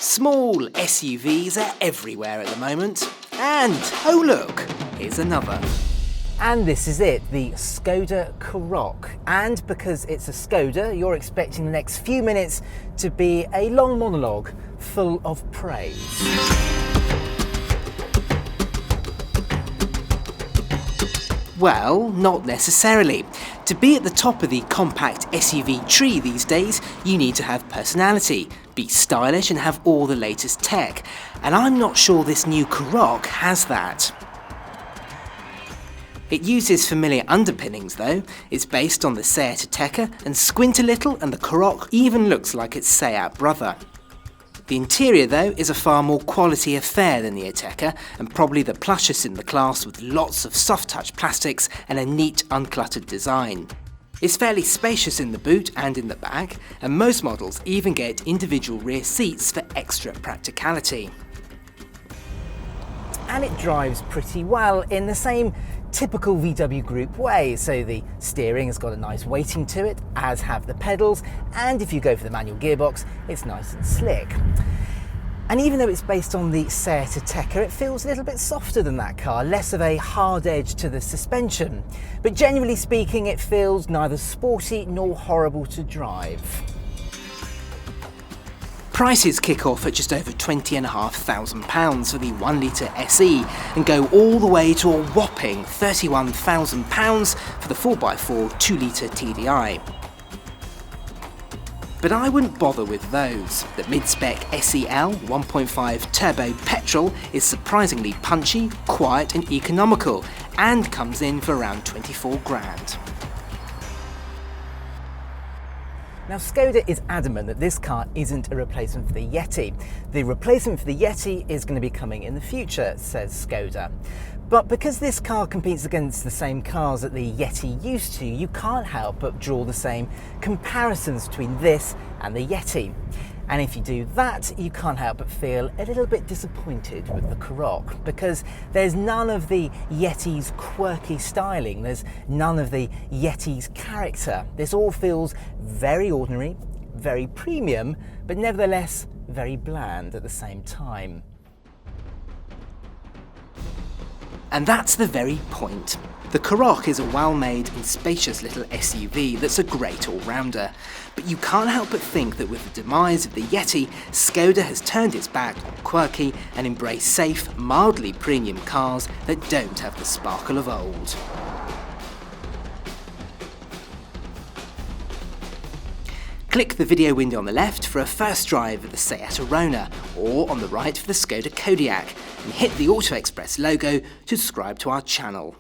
Small SUVs are everywhere at the moment. And, oh look, here's another. And this is it, the Skoda Karoq. And because it's a Skoda, you're expecting the next few minutes to be a long monologue full of praise. Well, not necessarily. To be at the top of the compact SUV tree these days, you need to have personality, be stylish and have all the latest tech. And I'm not sure this new Karoq has that. It uses familiar underpinnings though. It's based on the SEAT Ateca and squint a little and the Karoq even looks like its SEAT brother. The interior though is a far more quality affair than the Ateca and probably the plushest in the class, with lots of soft touch plastics and a neat uncluttered design. It's fairly spacious in the boot and in the back, and most models even get individual rear seats for extra practicality. And it drives pretty well in the same typical VW Group way. So the steering has got a nice weighting to it, as have the pedals, and if you go for the manual gearbox, it's nice and slick. And even though it's based on the SEAT Ateca, it feels a little bit softer than that car, less of a hard edge to the suspension. But generally speaking, it feels neither sporty nor horrible to drive. Prices kick off at just over £20,500 for the 1 litre SE and go all the way to a whopping £31,000 for the 4x4 2 litre TDI. But I wouldn't bother with those. The mid-spec SEL 1.5 turbo petrol is surprisingly punchy, quiet and economical, and comes in for around 24 grand. Now Skoda is adamant that this car isn't a replacement for the Yeti. The replacement for the Yeti is going to be coming in the future, says Skoda. But because this car competes against the same cars that the Yeti used to, you can't help but draw the same comparisons between this and the Yeti. And if you do that, you can't help but feel a little bit disappointed with the Karoq, because there's none of the Yeti's quirky styling, there's none of the Yeti's character. This all feels very ordinary, very premium, but nevertheless very bland at the same time. And that's the very point. The Karoq is a well-made and spacious little SUV that's a great all-rounder. But you can't help but think that with the demise of the Yeti, Skoda has turned its back on quirky and embraced safe, mildly premium cars that don't have the sparkle of old. Click the video window on the left for a first drive of the SEAT Arona, or on the right for the Skoda Kodiaq, and hit the Auto Express logo to subscribe to our channel.